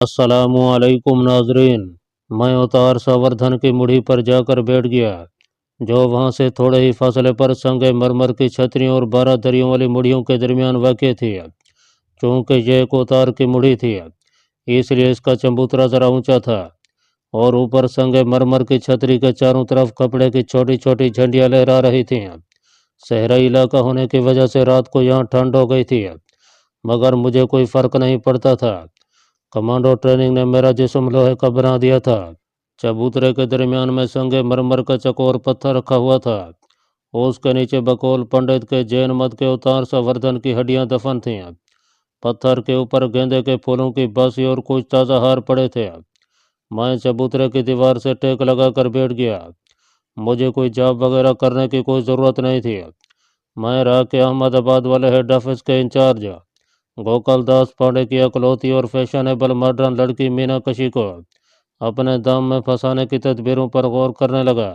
अस्सलामुअलैकुम नाजरीन। मैं उतार संवर्धन की मुड़ी पर जाकर बैठ गया, जो वहां से थोड़े ही फासले पर संगे मरमर की छतरियों और 12 दरियों वाली मुड़ियों के दरमियान वाक़ थी। चूँकि यह एक उतार की मुड़ी थी, इसलिए इसका चबूतरा ज़रा ऊंचा था और ऊपर संगे मरमर की छतरी के चारों तरफ कपड़े की छोटी छोटी झंडियाँ लहरा रही थीं। सहराई इलाका होने की वजह से रात को यहाँ ठंड हो गई थी, मगर मुझे कोई फ़र्क नहीं पड़ता था। कमांडो ट्रेनिंग ने मेरा जिस्म लोहे का बना दिया था। चबूतरे के दरमियान में संगे मरमर का चकोर पत्थर रखा हुआ था। उसके नीचे बकौल पंडित के जैन मत के उतार संवर्धन की हड्डियां दफन थीं। पत्थर के ऊपर गेंदे के फूलों की बासी और कुछ ताज़ा हार पड़े थे। मैं चबूतरे की दीवार से टेक लगाकर बैठ गया। मुझे कोई जॉब वगैरह करने की कोई ज़रूरत नहीं थी। मैं रहा कि अहमदाबाद वाले हेड ऑफिस के इंचार्ज गोपाल दास पांडे की अकलौती और फैशनेबल मॉडर्न लड़की मीनाक्षी को अपने दाम में फंसाने की तदबीरों पर गौर करने लगा।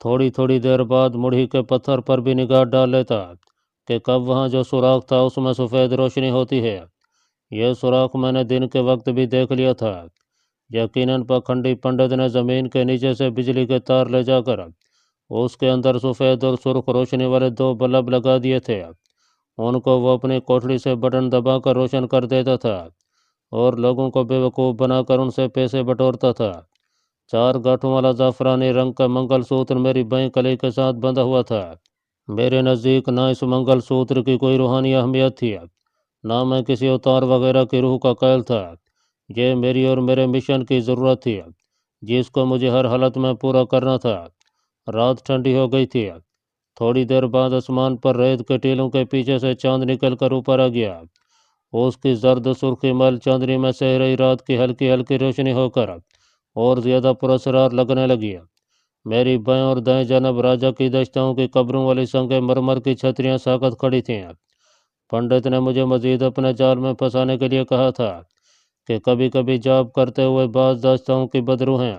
थोड़ी थोड़ी देर बाद मुड़ी के पत्थर पर भी निगाह डाल लेता कि कब वहाँ जो सुराख था उसमें सफ़ेद रोशनी होती है। यह सुराख मैंने दिन के वक्त भी देख लिया था। यकीनन पाखंडी पंडित ने ज़मीन के नीचे से बिजली के तार ले जाकर उसके अंदर सफ़ेद और सुर्ख रोशनी वाले 2 बल्ब लगा दिए थे। उनको वो अपनी कोठड़ी से बटन दबाकर रोशन कर देता था और लोगों को बेवकूफ़ बनाकर उनसे पैसे बटोरता था। 4 गांठों वाला ज़ाफ़रानी रंग का मंगलसूत्र मेरी बाईं कलाई के साथ बंधा हुआ था। मेरे नज़दीक ना इस मंगलसूत्र की कोई रूहानी अहमियत थी, ना मैं किसी अवतार वगैरह की रूह का कैल था। ये मेरी और मेरे मिशन की ज़रूरत थी, जिसको मुझे हर हालत में पूरा करना था। रात ठंडी हो गई थी। थोड़ी देर बाद आसमान पर रेत के टीलों के पीछे से चांद निकल कर ऊपर आ गया। उसकी जर्द सुर्खी मल चांदनी में सह रही रात की हल्की हल्की रोशनी होकर और ज़्यादा पुरस्कार लगने लगी। मेरी बाएं और दाएं जानब राजा की दशताओं की कब्रों वाली संगे मरमर की छतरियां साकत खड़ी थीं। पंडित ने मुझे मजीद अपने जाल में फंसाने के लिए कहा था कि कभी कभी जॉब करते हुए बाज दशताओं की बदरूहें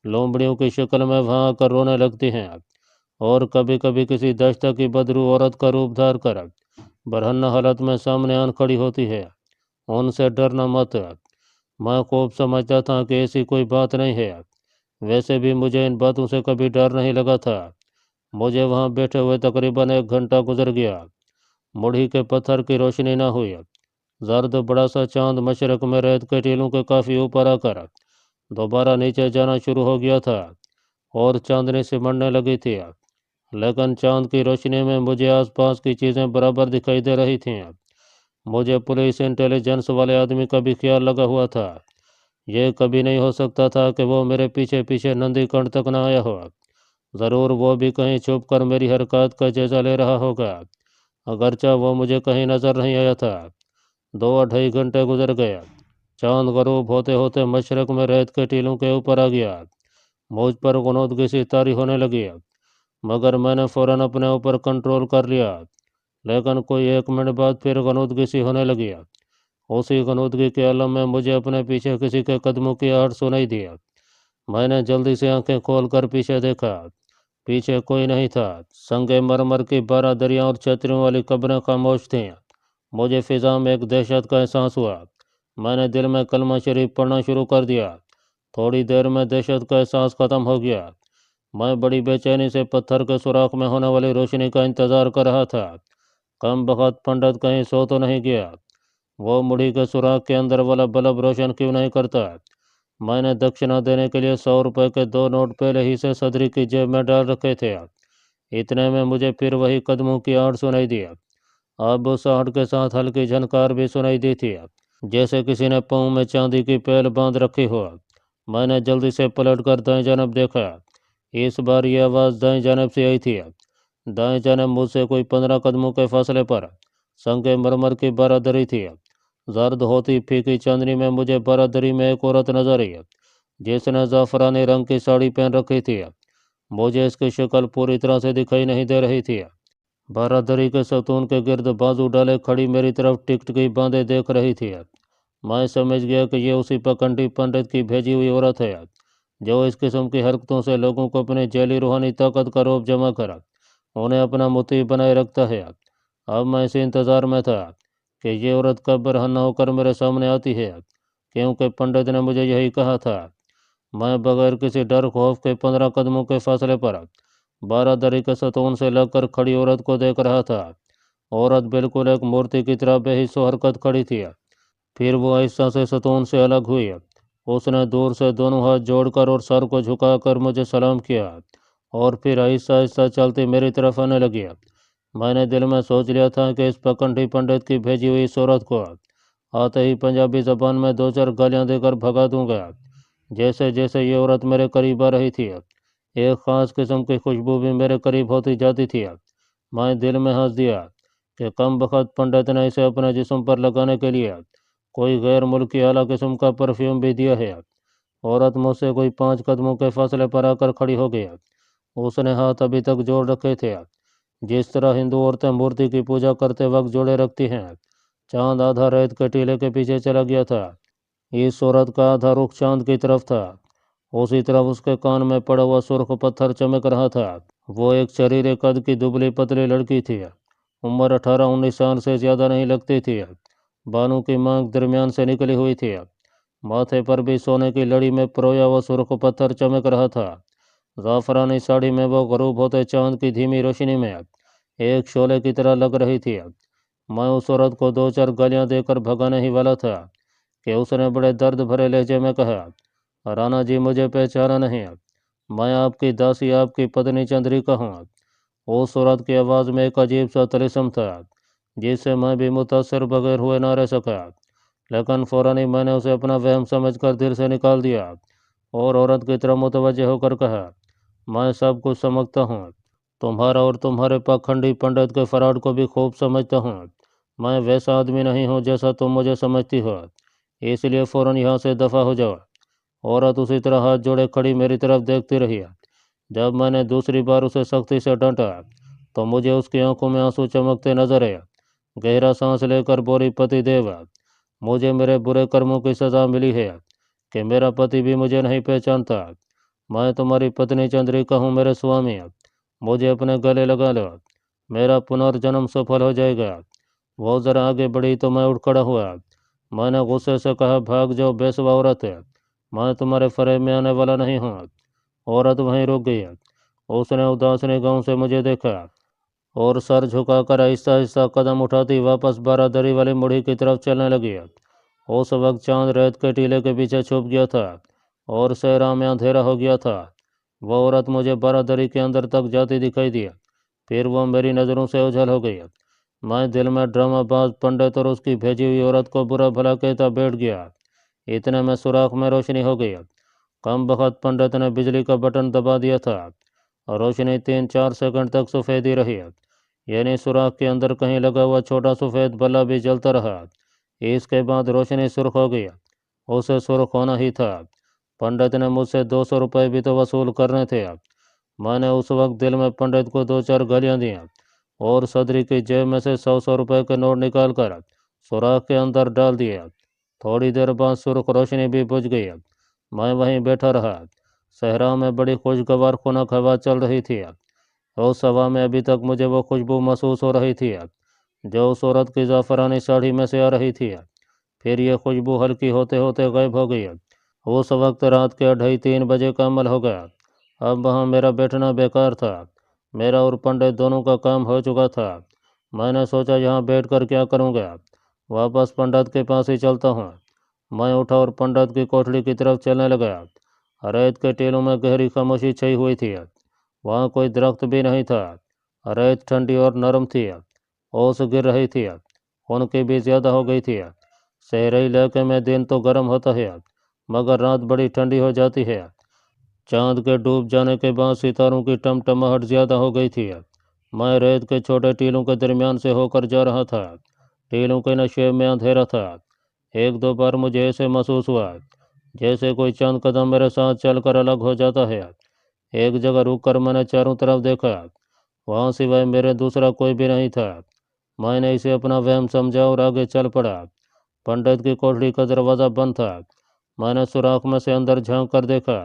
लोमड़ियों की शक्ल में वहाँ आकर रोने लगती हैं और कभी कभी किसी दशता की बदरू औरत का रूप धार कर बरहन्ना हालत में सामने आन खड़ी होती है। उनसे डरना मत। मैं खूब समझता था कि ऐसी कोई बात नहीं है। वैसे भी मुझे इन बातों से कभी डर नहीं लगा था। मुझे वहाँ बैठे हुए तकरीबन 1 घंटा गुजर गया। मुड़ी के पत्थर की रोशनी न हुई। जर्द बड़ा सा चांद मशरक में रेत के टीलों के काफ़ी ऊपर आकर दोबारा नीचे जाना शुरू हो गया था और चांदनी सिमटने लगी थी। लेकिन चांद की रोशनी में मुझे आसपास की चीज़ें बराबर दिखाई दे रही थीं। मुझे पुलिस इंटेलिजेंस वाले आदमी का भी ख्याल लगा हुआ था। यह कभी नहीं हो सकता था कि वो मेरे पीछे पीछे नंदीकण तक न आया हो। ज़रूर वो भी कहीं छुप कर मेरी हरकत का जायजा ले रहा होगा, अगरचा वो मुझे कहीं नज़र नहीं आया था। 2 2.5 घंटे गुजर गए। चांद गरूब होते होते मशरक में रेत के टीलों के ऊपर आ गया। मुझ पर गुनूदगी सी तारी होने लगी, मगर मैंने फ़ौरन अपने ऊपर कंट्रोल कर लिया। लेकिन कोई 1 मिनट बाद फिर गनूदगी सी होने लगी। उसी गनूदगी के आलम में मुझे अपने पीछे किसी के कदमों की आहट सुनाई दी। मैंने जल्दी से आंखें खोलकर पीछे देखा। पीछे कोई नहीं था। संगे मरमर की 12 दरियां और छतरियों वाली कब्रें खामोश थीं। मुझे फिजा में एक दहशत का एहसास हुआ। मैंने दिल में कलमा शरीफ पढ़ना शुरू कर दिया। थोड़ी देर में दहशत का एहसास ख़त्म हो गया। मैं बड़ी बेचैनी से पत्थर के सुराख में होने वाली रोशनी का इंतज़ार कर रहा था। कम बखत पंडित कहीं सो तो नहीं गया। वो मुड़ी के सुराख के अंदर वाला बल्ब रोशन क्यों नहीं करता। मैंने दक्षिणा देने के लिए 100 रुपये के 2 नोट पहले ही से सदरी की जेब में डाल रखे थे। इतने में मुझे फिर वही कदमों की आहट सुनाई दी। अब उस आहट के साथ हल्की झनकार भी सुनाई दी थी, जैसे किसी ने पाँव में चांदी की पैल बांध रखी हो। मैंने जल्दी से पलट कर दाएं जानब देखा। इस बार यह आवाज़ दाएं जानब से आई थी। दाएं जानब मुझसे कोई 15 कदमों के फासले पर संगे मरमर की बारादरी थी। जर्द होती फीकी चांदनी में मुझे बारादरी में एक औरत नजर आई, जिसने ज़ाफ़रानी रंग की साड़ी पहन रखी थी। मुझे इसकी शक्ल पूरी तरह से दिखाई नहीं दे रही थी। बारादरी के सतून के गिर्द बाजू डाले खड़ी मेरी तरफ टिकटकी बांधे देख रही थी। मैं समझ गया कि यह उसी पखंडी पंडित की भेजी हुई औरत है, जो इस किस्म की हरकतों से लोगों को अपनी जैली रूहानी ताकत का रौब जमा कर उन्हें अपना मुतीब बनाए रखता है। अब मैं इसी इंतज़ार में था कि ये औरत कब बरहना होकर मेरे सामने आती है। क्योंकि पंडित ने मुझे यही कहा था। मैं बगैर किसी डर खौफ के 15 कदमों के फासले पर बारादरी के सतून से लगकर खड़ी औरत को देख रहा था। औरत बिल्कुल एक मूर्ति की तरह बेहिस्सो हरकत खड़ी थी। फिर वो आहिस्ता से सतून से अलग हुई। उसने दूर से दोनों हाथ जोड़कर और सर को झुकाकर मुझे सलाम किया और फिर आहिस्ता आहिस्ता चलती मेरी तरफ आने लगी। मैंने दिल में सोच लिया था कि इस पखंडी पंडित की भेजी हुई इस औरत को आते ही पंजाबी जबान में 2-4 गालियां देकर भगा दूंगा। जैसे जैसे ये औरत मेरे करीब आ रही थी, एक खास किस्म की खुशबू भी मेरे करीब होती जाती थी। मैं दिल में हंस दिया कि कम बखत पंडित ने इसे अपने जिस्म पर लगाने के लिए कोई गैर मुल्की आला किस्म का परफ्यूम भी दिया है। औरत मुझसे कोई 5 कदमों के फासले पर आकर खड़ी हो गई। उसने हाथ अभी तक जोड़ रखे थे, जिस तरह हिंदू औरतें मूर्ति की पूजा करते वक्त जोड़े रखती हैं। चांद आधा रेत के टीले के पीछे चला गया था। इस औरत का आधा रुख चांद की तरफ था। उसी तरफ उसके कान में पड़ा हुआ सुर्ख पत्थर चमक रहा था। वो एक शरीर कद की दुबली पतली लड़की थी। उम्र 18-19 साल से ज्यादा नहीं लगती थी। बालों की मांग दरमियान से निकली हुई थी। माथे पर भी सोने की लड़ी में परोया हुआ सुर्ख पत्थर चमक रहा था। जाफरानी साड़ी में वो गरूब होते चांद की धीमी रोशनी में एक शोले की तरह लग रही थी। मैं उस औरत को 2-4 गालियां देकर भगाने ही वाला था कि उसने बड़े दर्द भरे लहजे में कहा, राणा जी मुझे पहचाना नहीं, मैं आपकी दासी आपकी पत्नी चंद्रिका हूँ। उस औरत की आवाज़ में एक अजीब सा तिलिस्म था जिससे मैं भी मुतासर बगैर हुए ना रह सका। लेकिन फौरन ही मैंने उसे अपना वहम समझकर दिल से निकाल दिया और औरत की तरफ मुतवज्जह होकर कहा, मैं सब कुछ समझता हूँ। तुम्हारा और तुम्हारे पाखंडी पंडित के फराड को भी खूब समझता हूँ। मैं वैसा आदमी नहीं हूँ जैसा तुम मुझे समझती हो, इसलिए फ़ौरन यहाँ से दफ़ा हो जाओ। औरत उसी तरह हाथ जोड़े खड़ी मेरी तरफ देखती रही। जब मैंने दूसरी बार उसे सख्ती से डांटा तो मुझे उसकी आंखों में आंसू चमकते नजर आए। गहरा सांस लेकर बोली, पति देव, मुझे मेरे बुरे कर्मों की सज़ा मिली है कि मेरा पति भी मुझे नहीं पहचानता। मैं तुम्हारी पत्नी चंद्रिका हूँ मेरे स्वामी, मुझे अपने गले लगा लो, मेरा पुनर्जन्म सफल हो जाएगा। वो ज़रा आगे बढ़ी तो मैं उठ खड़ा हुआ। मैंने गुस्से से कहा, भाग जाओ बेसवा औरत, मैं तुम्हारे फरेब में आने वाला नहीं हूँ। औरत वहीं रुक गई। उसने उदास निगाहों से मुझे देखा और सर झुकाकर आहिस्ता आहिस्ता कदम उठाती वापस बारादरी वाली मुड़ी की तरफ चलने लगी। उस वक्त चांद रेत के टीले के पीछे छुप गया था और सहरा में अंधेरा हो गया था। वह औरत मुझे बारादरी के अंदर तक जाती दिखाई दी, फिर वह मेरी नज़रों से ओझल हो गई। मैं दिल में ड्रामाबाज पंडित और उसकी भेजी हुई औरत को बुरा भला कहता बैठ गया। इतने में सुराख में रोशनी हो गई। कम बखत पंडित ने बिजली का बटन दबा दिया था और रोशनी 3-4 सेकंड तक सफ़ेद ही रही, यानी सुराख के अंदर कहीं लगा हुआ छोटा सफ़ेद बल्ला भी जलता रहा। इसके बाद रोशनी सुर्ख हो गई। उसे सुर्ख होना ही था। पंडित ने मुझसे 200 रुपये भी तो वसूल करने थे। मैंने उस वक्त दिल में पंडित को 2-4 गालियाँ दी और सदरी की जेब में से 100-100 रुपये के नोट निकाल कर सुराख के अंदर डाल दिए। थोड़ी देर बाद सुर्ख रोशनी भी बुझ गई। मैं वहीं बैठा रहा। सहरा में बड़ी खुशगवार खुनक हवा चल रही थी। उस हवा में अभी तक मुझे वो खुशबू महसूस हो रही थी जो उस औरत की ज़ाफ़रानी साड़ी में से आ रही थी। फिर यह खुशबू हल्की होते होते गायब हो गई। उस वक्त रात के 2:30-3 बजे का अमल हो गया। अब वहाँ मेरा बैठना बेकार था। मेरा और पंडित दोनों का काम हो चुका था। मैंने सोचा यहाँ बैठकर क्या करूँगा, वापस पंडित के पास ही चलता हूँ। मैं उठा और पंडित की कोठरी की तरफ चलने लगा। रेत के टीलों में गहरी खामोशी छाई हुई थी। वहाँ कोई दरख्त भी नहीं था। रेत ठंडी और नरम थी। ओस गिर रही थी, उनकी भी ज़्यादा हो गई थी। शहरी इलाके में दिन तो गर्म होता है मगर रात बड़ी ठंडी हो जाती है। चांद के डूब जाने के बाद सितारों की टमटमाहट ज़्यादा हो गई थी। मैं रेत के छोटे टीलों के दरमियान से होकर जा रहा था। टीलों के नशे में अंधेरा था। एक दो बार मुझे ऐसे महसूस हुआ जैसे कोई चंद कदम मेरे साथ चलकर अलग हो जाता है। एक जगह रुककर मैंने चारों तरफ देखा। वहाँ सिवाय मेरे दूसरा कोई भी नहीं था। मैंने इसे अपना वहम समझा और आगे चल पड़ा। पंडित की कोठरी का दरवाज़ा बंद था। मैंने सुराख में से अंदर झांक कर देखा।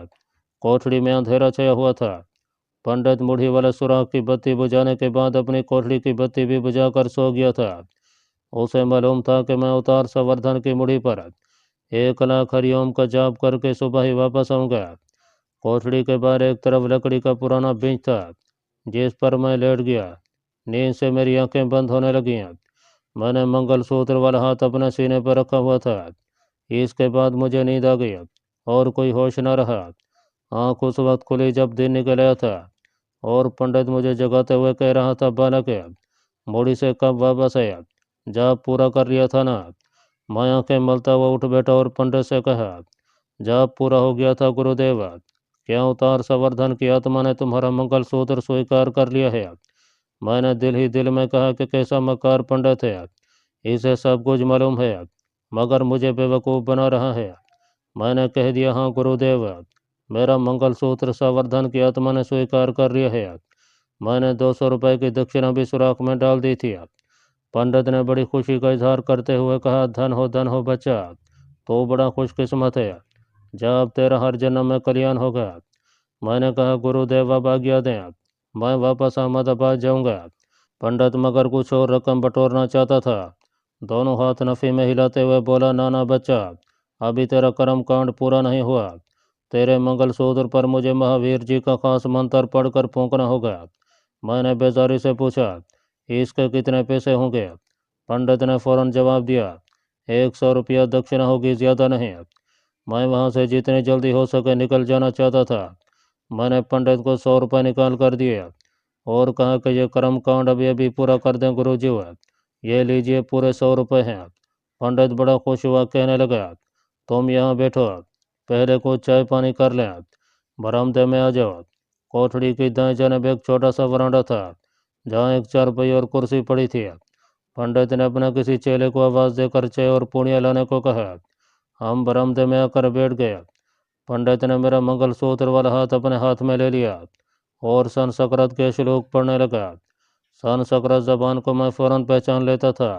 कोठरी में अंधेरा छाया हुआ था। पंडित मुढ़ी वाले सुराख की बत्ती बुझाने के बाद अपनी कोठरी की बत्ती भी बुझाकर सो गया था। उसे मालूम था कि मैं अवतार संवर्धन की मुढ़ी पर 1 लाख हरिओम का जाप करके सुबह ही वापस आऊँगा। कोठड़ी के बाहर एक तरफ लकड़ी का पुराना बेंच था, जिस पर मैं लेट गया। नींद से मेरी आंखें बंद होने लगीं। मैंने मंगलसूत्र वाला हाथ अपने सीने पर रखा हुआ था। इसके बाद मुझे नींद आ गई और कोई होश न रहा। आँख उस वक्त खुली जब दिन निकल आया था और पंडित मुझे जगाते हुए कह रहा था, बालक मुड़ी से कब वापस आया, जाप पूरा कर लिया था ना। मैं आंखें मलता हुआ उठ बैठा और पंडित से कहा, जाप पूरा हो गया था गुरुदेव। क्या उतार संवर्धन की आत्मा ने तुम्हारा मंगलसूत्र स्वीकार कर लिया है? मैंने दिल ही दिल में कहा कि कैसा मकार पंडित है, इसे सब कुछ मालूम है मगर मुझे बेवकूफ़ बना रहा है। मैंने कह दिया, हाँ गुरुदेव, मेरा मंगलसूत्र संवर्धन की आत्मा ने स्वीकार कर लिया है। मैंने 200 रुपये की दक्षिणा भी सुराख में डाल दी थी। पंडित ने बड़ी खुशी का इजहार करते हुए कहा, धन हो बच्चा, तो बड़ा खुशकिस्मत है, जा अब तेरा हर जन्म में कल्याण होगा। मैंने कहा, गुरुदेव अब आज्ञा दें, मैं वापस अहमदाबाद जाऊंगा। पंडित मगर कुछ और रकम बटोरना चाहता था। दोनों हाथ नफ़ी में हिलाते हुए बोला, नाना बच्चा, अभी तेरा कर्म कांड पूरा नहीं हुआ। तेरे मंगलसूत्र पर मुझे महावीर जी का खास मंत्र पढ़कर फूंकना होगा। मैंने बेजारी से पूछा, इसके कितने पैसे होंगे? पंडित ने फौरन जवाब दिया, 100 रुपया दक्षिणा होगी, ज़्यादा नहीं। मैं वहाँ से जितनी जल्दी हो सके निकल जाना चाहता था। मैंने पंडित को 100 रुपये निकाल कर दिए और कहा कि ये कर्म कांड अभी अभी पूरा कर दें गुरुजी, ये लीजिए पूरे 100 रुपये हैं। पंडित बड़ा खुश हुआ, कहने लगा, तुम यहाँ बैठो, पहले कुछ चाय पानी कर लें, बरामदे में आ जाओ। कोठड़ी की दाएं जानब एक छोटा सा वरांडा था, जहाँ एक चारपाई और कुर्सी पड़ी थी। पंडित ने अपना किसी चेले को आवाज़ देकर चाय और पूड़ियाँ लाने को कहा। हम बरामदे में आकर बैठ गए। पंडित ने मेरा मंगलसूत्र वाला हाथ अपने हाथ में ले लिया और संस्कृत के श्लोक पढ़ने लगा। संस्कृत जबान को मैं फौरन पहचान लेता था,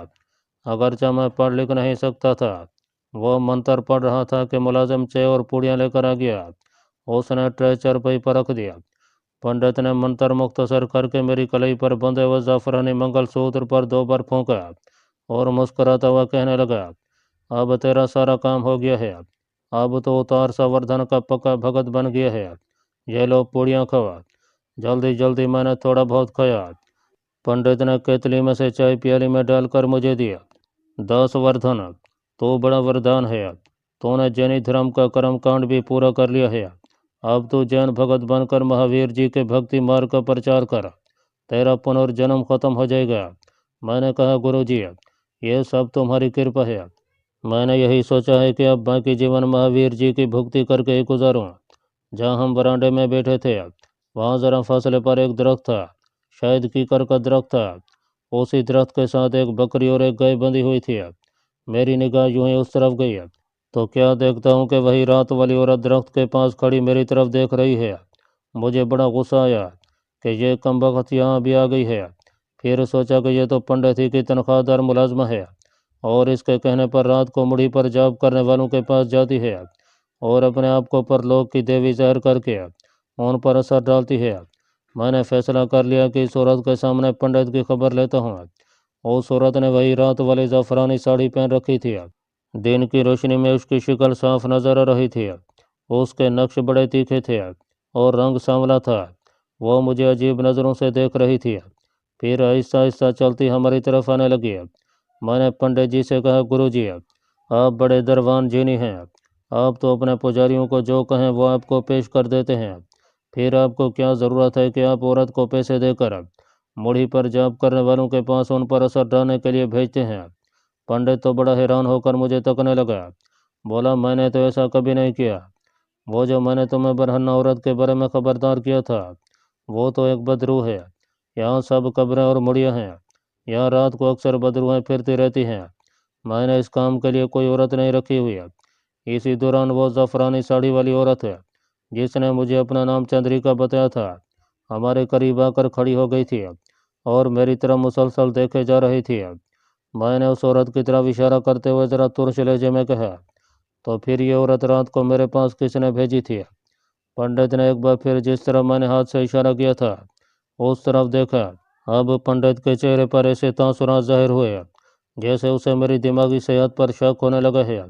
अगरचा मैं पढ़ लिख नहीं सकता था। वो मंत्र पढ़ रहा था कि मुलाजिम चाय और पूड़ियाँ लेकर आ गया। उसने ट्रे चारपाई पर रख दिया। पंडित ने मंत्र मुख्तसर करके मेरी कलाई पर बंधे हुए जाफरानी मंगलसूत्र पर 2 बार फूंका और मुस्कुराता हुआ कहने लगा, अब तेरा सारा काम हो गया है, अब तो उतार संवर्धन का पक्का भगत बन गया है। ये लो पूड़ियाँ खाओ। जल्दी जल्दी मैंने थोड़ा बहुत खाया। पंडित ने केतली में से चाय प्याली में डालकर मुझे दिया। 10 वर्धन, तो बड़ा वरदान है, तूने जैनी धर्म का कर्म कांड भी पूरा कर लिया है। अब तू जैन भगत बनकर महावीर जी के भक्ति मार्ग का प्रचार कर, तेरा पुनर्जन्म खत्म हो जाएगा। मैंने कहा, गुरुजी, ये सब तुम्हारी कृपा है। मैंने यही सोचा है कि अब बाकी जीवन महावीर जी की भक्ति करके ही गुजारूं। जहाँ हम बरामदे में बैठे थे, वहाँ जरा फासले पर एक दरख्त था, शायद कीकर का दरख्त था। उसी दरख्त के साथ एक बकरी और एक गाय बंधी हुई थी। मेरी निगाह यूं ही उस तरफ गई तो क्या देखता हूँ कि वही रात वाली औरत दरख्त के पास खड़ी मेरी तरफ देख रही है। मुझे बड़ा गुस्सा आया कि ये कमबख्त यहाँ भी आ गई है। फिर सोचा कि ये तो पंडित ही की तनख्वाहदार मुलाजमा है और इसके कहने पर रात को मुड़ी पर जाप करने वालों के पास जाती है और अपने आप को परलोक की देवी जहर करके उन पर असर डालती है। मैंने फैसला कर लिया कि इस औरत के सामने पंडित की खबर लेता हूँ। उस औरत ने वही रात वाली ज़ाफ़रानी साड़ी पहन रखी थी। दिन की रोशनी में उसकी शक्ल साफ नजर आ रही थी। उसके नक्श बड़े तीखे थे और रंग सांवला था। वो मुझे अजीब नज़रों से देख रही थी, फिर आहिस्ता आहिस्ता चलती हमारी तरफ आने लगी। मैंने पंडित जी से कहा, गुरुजी, आप बड़े दरवान जीनी हैं, आप तो अपने पुजारियों को जो कहें वो आपको पेश कर देते हैं। फिर आपको क्या ज़रूरत है कि आप औरत को पैसे देकर मुड़ी पर जाप करने वालों के पास उन पर असर डालने के लिए भेजते हैं? पंडित तो बड़ा हैरान होकर मुझे तकने लगा। बोला, मैंने तो ऐसा कभी नहीं किया। वो जो मैंने तुम्हें बरहन्ना औरत के बारे में खबरदार किया था, वो तो एक बदरू है। यहाँ सब कब्रें और मुड़ियाँ हैं, यहाँ रात को अक्सर बदरूहें फिरती रहती हैं। मैंने इस काम के लिए कोई औरत नहीं रखी हुई है। इसी दौरान वो ज़फ़रानी साड़ी वाली औरत है जिसने मुझे अपना नाम चंद्रिका बताया था, हमारे करीब आकर खड़ी हो गई थी और मेरी तरफ मुसलसल देखे जा रही थी। मैंने उस औरत की तरफ इशारा करते हुए ज़रा तुरश लहजे में कहा, तो फिर ये औरत रात को मेरे पास किसने भेजी थी? पंडित ने एक बार फिर जिस तरफ मैंने हाथ से इशारा किया था उस तरफ देखा। अब पंडित के चेहरे पर ऐसे तासुरात जाहिर हुए जैसे उसे मेरी दिमागी सेहत पर शक होने लगा है।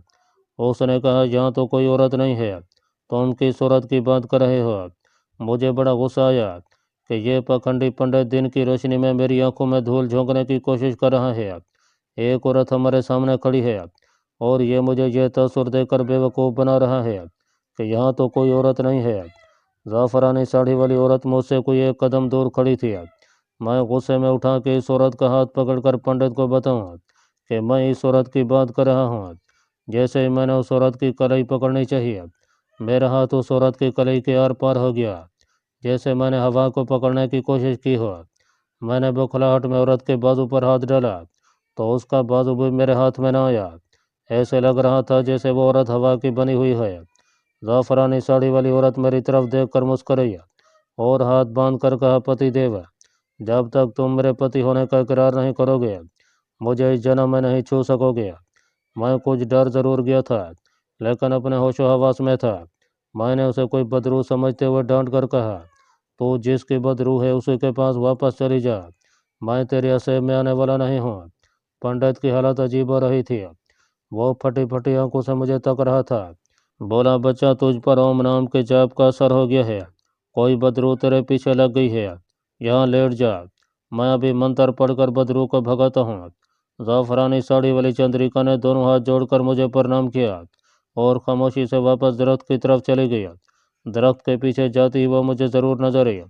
उसने कहा, यहाँ तो कोई औरत नहीं है, तुम किस औरत की बात कर रहे हो? मुझे बड़ा गुस्सा आया कि ये पाखंडी पंडित दिन की रोशनी में मेरी आंखों में धूल झोंकने की कोशिश कर रहा है। एक औरत हमारे सामने खड़ी है और ये मुझे यह तस्वीर देकर बेवकूफ़ बना रहा है कि यहाँ तो कोई औरत नहीं है। ज़ाफ़रानी साड़ी वाली औरत मुझसे कोई एक कदम दूर खड़ी थी। मैं गुस्से में उठा कि इस औरत का हाथ पकड़कर पंडित को बताऊं कि मैं इस औरत की बात कर रहा हूँ। जैसे ही मैंने उस औरत की कलाई पकड़नी चाहिए, मेरा हाथ उस औरत की कलाई के आर पार हो गया। जैसे मैंने हवा को पकड़ने की कोशिश की हो, मैंने बौखलाहट में औरत के बाजू पर हाथ डाला तो उसका बाजू भी मेरे हाथ में न आया। ऐसे लग रहा था जैसे वो औरत हवा की बनी हुई है। ज़ाफ़रानी साड़ी वाली औरत मेरी तरफ देखकर मुस्कुराई और हाथ बांध कर कहा, पति देव, जब तक तुम मेरे पति होने का इकरार नहीं करोगे, मुझे इस जन्म में नहीं छू सकोगे। मैं कुछ डर जरूर गया था, लेकिन अपने होशो हवास में था। मैंने उसे कोई बदरू समझते हुए डांट कर कहा, तू जिसकी बदरू है उसी के पास वापस चली जा, मैं तेरे आशय में आने वाला नहीं हूँ। पंडित की हालत अजीब हो रही थी। वो फटी फटी आंखों से मुझे तक रहा था। बोला, बच्चा, तुझ पर ओम नाम के जाप का असर हो गया है। कोई बदरू तेरे पीछे लग गई है। यहाँ लेट जा, मैं अभी मंत्र पढ़कर बदरू को भगाता हूँ। ज़ाफ़रानी साड़ी वाली चंद्रिका ने दोनों हाथ जोड़कर मुझे प्रणाम किया और खामोशी से वापस दरख्त की तरफ चली गई। दरख्त के पीछे जाती वो मुझे ज़रूर नजर आई।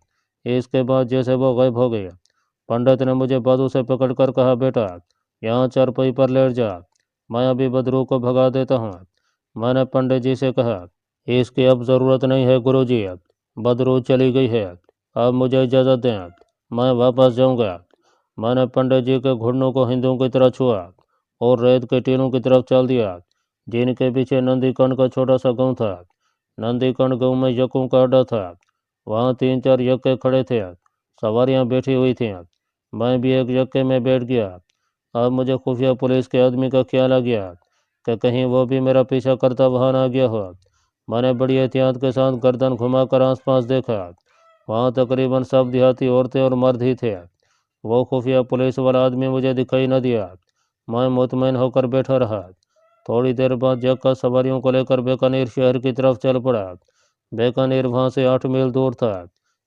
इसके बाद जैसे वो गायब हो गई। पंडित ने मुझे बाजू से पकड़कर कहा, बेटा, यहाँ चारपाई पर लेट जा, मैं अभी बदरू को भगा देता हूँ। मैंने पंडित जी से कहा, इसकी अब ज़रूरत नहीं है गुरुजी, बदरू चली गई है, अब मुझे इजाज़त दें, मैं वापस जाऊँगा। मैंने पंडित जी के घुटनों को हिंदुओं की तरह छुआ और रेत के टीलों की तरफ चल दिया, जिनके पीछे नंदीकर्ण का छोटा सा गांव था। नंदीकर्ण गांव में यकों का अड्डा था। वहाँ 3-4 यक्के खड़े थे, सवारियाँ बैठी हुई थीं। मैं भी एक यक्के में बैठ गया। अब मुझे खुफिया पुलिस के आदमी का ख्याल आ गया कि कहीं वो भी मेरा पीछा करता वहाँ ना गया हो। मैंने बड़ी एहतियात के साथ गर्दन घुमाकर आसपास देखा। वहाँ तकरीबन सब देहाती औरतें और मर्द ही थे। वो खुफिया पुलिस वाला आदमी मुझे दिखाई न दिया। मैं मुतमईन होकर बैठा रहा। थोड़ी देर बाद जक्का सवारियों को लेकर बीकानेर शहर की तरफ चल पड़ा। बीकानेर वहाँ से 8 मील दूर था।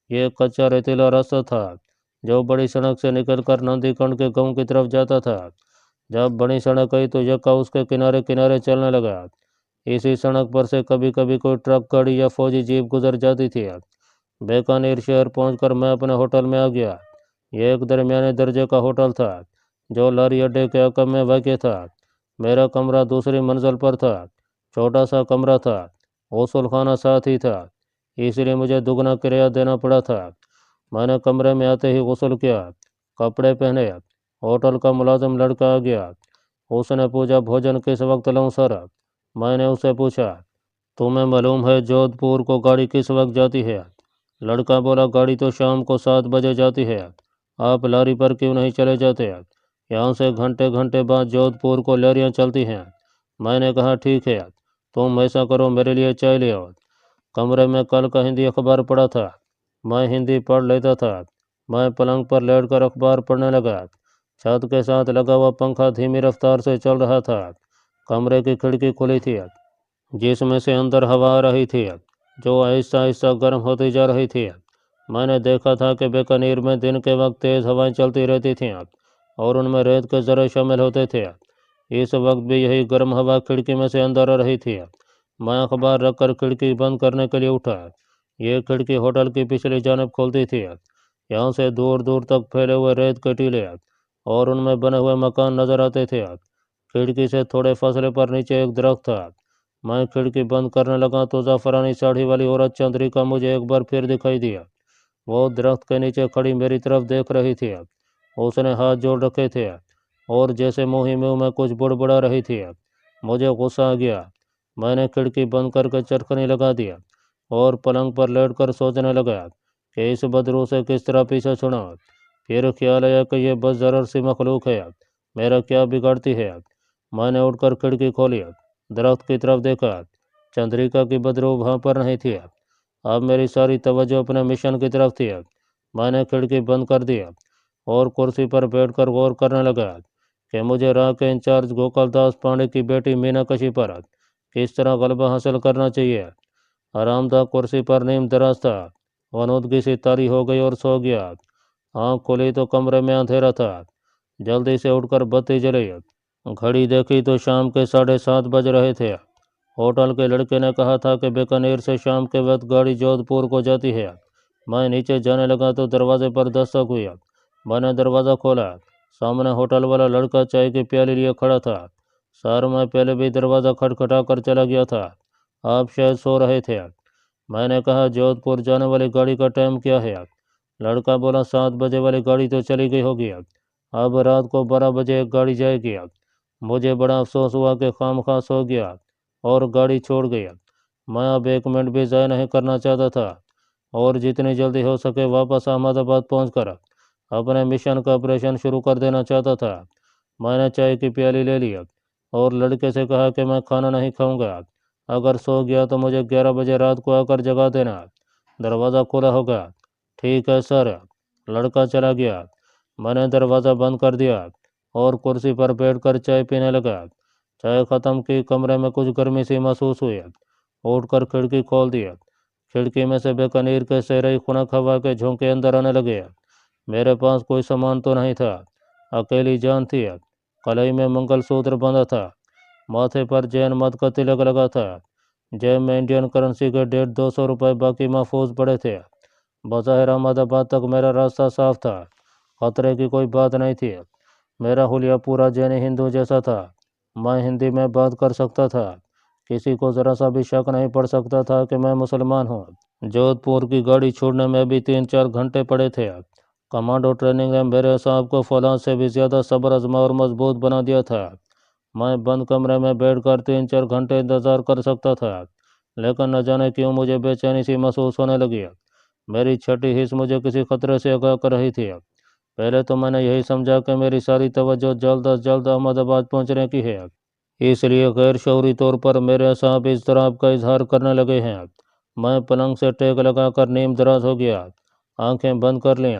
ये एक कच्चा रेतीला रास्ता था जो बड़ी सड़क से निकलकर नंदीकर्ण के गांव की तरफ जाता था। जब बड़ी सड़क आई तो यक्का उसके किनारे किनारे चलने लगा। इसी सड़क पर से कभी कभी कोई ट्रक गाड़ी या फौजी जीप गुजर जाती थी। बीकानेर शहर पहुंचकर मैं अपने होटल में आ गया। यह एक दरमियाने दर्जे का होटल था जो लारी अड्डे के अकब में वाक़ था। मेरा कमरा दूसरी मंजिल पर था। छोटा सा कमरा था, गौसल खाना साथ ही था, इसलिए मुझे दुगना किराया देना पड़ा था। मैंने कमरे में आते ही गौसल किया, कपड़े पहने। होटल का मुलाजिम लड़का आ गया। उसने पूछा, भोजन किस वक्त लाऊं सर? मैंने उसे पूछा, तुम्हें मालूम है जोधपुर को गाड़ी किस वक्त जाती है? लड़का बोला, गाड़ी तो शाम को 7 बजे जाती है। आप लारी पर क्यों नहीं चले जाते? यहाँ से घंटे घंटे बाद जोधपुर को लारियाँ चलती हैं। मैंने कहा, ठीक है, तुम ऐसा करो, मेरे लिए चाय ले आओ। कमरे में कल का हिंदी अखबार पड़ा था। मैं हिंदी पढ़ लेता था। मैं पलंग पर लेटकर अखबार पढ़ने लगा। छत के साथ लगा हुआ पंखा धीमी रफ्तार से चल रहा था। कमरे की खिड़की खुली थी जिसमें से अंदर हवा आ रही थी जो आहिस्ता आहिस्ता गर्म होती जा रही थी। मैंने देखा था कि बीकानेर में दिन के वक्त तेज़ हवाएं चलती रहती थीं और उनमें रेत के ज़रे शामिल होते थे। इस वक्त भी यही गर्म हवा खिड़की में से अंदर आ रही थी। मैं अखबार रखकर खिड़की बंद करने के लिए उठा। ये खिड़की होटल की पिछली जानब खुलती थी। यहाँ से दूर दूर तक फैले हुए रेत के टीले और उनमें बने हुए मकान नजर आते थे। खिड़की से थोड़े फासले पर नीचे एक दरख्त था। मैं खिड़की बंद करने लगा तो ज़ाफ़रानी साड़ी वाली औरत चंद्रिका मुझे एक बार फिर दिखाई दिया। वो दरख्त के नीचे खड़ी मेरी तरफ देख रही थी। उसने हाथ जोड़ रखे थे और जैसे मुँह मुँह में कुछ बुड़बुड़ा रही थी। मुझे गुस्सा आ गया। मैंने खिड़की बंद करके चरखनी लगा दिया और पलंग पर लेटकर सोचने लगा कि इस बदरू से किस तरह पीछा छुड़ाऊं। फिर ख्याल आया कि यह बस ज़रा सी मखलूक है, मेरा क्या बिगाड़ती है। मैंने उठकर खिड़की खोली, दरख्त की तरफ देखा। चंद्रिका की बदरू वहाँ पर नहीं थी। अब मेरी सारी तवज्जो अपने मिशन की तरफ थी। मैंने खिड़की बंद कर दिया और कुर्सी पर बैठकर गौर करने लगा कि मुझे राह के इंचार्ज गोपाल दास पांडे की बेटी मीनाक्षी पर किस तरह गलबा हासिल करना चाहिए। आराम था, कुर्सी पर नीम दराज था। वनूदगी सी तारी हो गई और सो गया। आँख खुली तो कमरे में अंधेरा था। जल्दी से उठकर बत्ती जलाई। घड़ी देखी तो शाम के 7:30 बज रहे थे। होटल के लड़के ने कहा था कि बीकानेर से शाम के वक्त गाड़ी जोधपुर को जाती है। मैं नीचे जाने लगा तो दरवाजे पर दस्तक हुई। मैंने दरवाज़ा खोला। सामने होटल वाला लड़का चाय की प्याली लिए खड़ा था। सर, मैं पहले भी दरवाज़ा खटखटा कर चला गया था, आप शायद सो रहे थे। मैंने कहा, जोधपुर जाने वाली गाड़ी का टाइम क्या है। लड़का बोला, 7 बजे वाली गाड़ी तो चली गई होगी, अब रात को 12 बजे एक गाड़ी जाएगी। मुझे बड़ा अफसोस हुआ कि खामखा सो गया और गाड़ी छोड़ गया। मैं अब एक मिनट भी ज़ाया नहीं करना चाहता था और जितनी जल्दी हो सके वापस अहमदाबाद पहुंचकर अपने मिशन का ऑपरेशन शुरू कर देना चाहता था। मैंने चाय की प्याली ले ली और लड़के से कहा कि मैं खाना नहीं खाऊंगा। अगर सो गया तो मुझे 11 बजे रात को आकर जगा देना, दरवाज़ा खुला होगा। ठीक है सर। लड़का चला गया। मैंने दरवाज़ा बंद कर दिया और कुर्सी पर बैठकर चाय पीने लगा। चाय ख़त्म की, कमरे में कुछ गर्मी सी महसूस हुई। उठकर खिड़की खोल दिया। खिड़की में से बीकानेर के सहराई खुनक हवा के झोंके अंदर आने लगे। मेरे पास कोई सामान तो नहीं था, अकेली जान थी। कलाई में मंगलसूत्र बंधा था, माथे पर जैन मत का तिलक लगा था। जेब में इंडियन करेंसी के 150-200 रुपये बाकी महफूज पड़े थे। बज़ाहिर अहमदाबाद तक मेरा रास्ता साफ था, खतरे की कोई बात नहीं थी। मेरा हुलिया पूरा जैनी हिंदू जैसा था। मैं हिंदी में बात कर सकता था, किसी को ज़रा सा भी शक नहीं पड़ सकता था कि मैं मुसलमान हूँ। जोधपुर की गाड़ी छोड़ने में भी 3-4 घंटे पड़े थे। कमांडो ट्रेनिंग ने मेरे साहब को फौलाद से भी ज़्यादा सब्र आजमा और मजबूत बना दिया था। मैं बंद कमरे में बैठकर 3-4 घंटे इंतज़ार कर सकता था, लेकिन न जाने क्यों मुझे बेचैनी सी महसूस होने लगी। मेरी छठी हिस्स मुझे किसी खतरे से आगाह कर रही थी। पहले तो मैंने यही समझा कि मेरी सारी तवज्जो जल्द अज जल्द अहमदाबाद पहुंचने की है, इसलिए गैर शऊरी तौर पर मेरे साहब इज़्तिराब का इजहार करने लगे हैं। मैं पलंग से टेक लगाकर नीम दराज हो गया, आंखें बंद कर लीं।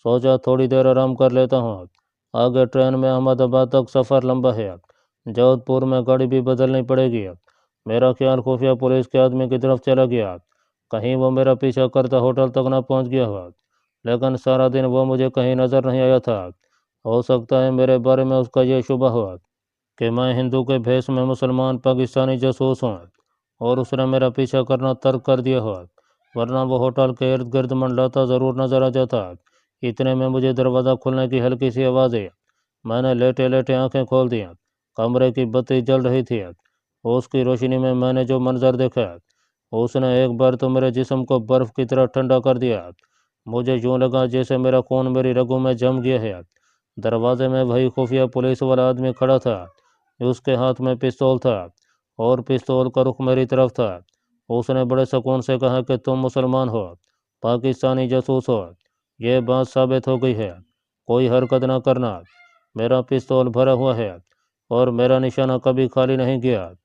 सोचा थोड़ी देर आराम कर लेता हूँ, आगे ट्रेन में अहमदाबाद तक सफ़र लंबा है, जोधपुर में गाड़ी भी बदलनी पड़ेगी। मेरा ख्याल खुफिया पुलिस के आदमी की तरफ चला गया, कहीं वो मेरा पीछा करता होटल तक न पहुंच गया हुआ। लेकिन सारा दिन वो मुझे कहीं नज़र नहीं आया था। हो सकता है मेरे बारे में उसका ये शुबा हुआ कि मैं हिंदू के भेष में मुसलमान पाकिस्तानी जासूस हूँ और उसने मेरा पीछा करना तर्क कर दिया हो, वरना वो होटल के इर्द गिर्द मंडलाता ज़रूर नज़र आ जाता। इतने में मुझे दरवाज़ा खुलने की हल्की सी आवाज़ आई। मैंने लेटे लेटे आंखें खोल दी। कमरे की बत्ती जल रही थी। उसकी रोशनी में मैंने जो मंजर देखा, उसने एक बार तो मेरे जिस्म को बर्फ़ की तरह ठंडा कर दिया। मुझे यूँ लगा जैसे मेरा खून मेरी रगों में जम गया है। दरवाजे में वही खुफिया पुलिस वाला आदमी खड़ा था, उसके हाथ में पिस्तौल था और पिस्तौल का रुख मेरी तरफ था। उसने बड़े सुकून से कहा कि तुम मुसलमान हो, पाकिस्तानी जासूस हो, ये बात साबित हो गई है, कोई हरकत ना करना। मेरा पिस्तौल भरा हुआ है और मेरा निशाना कभी खाली नहीं गया।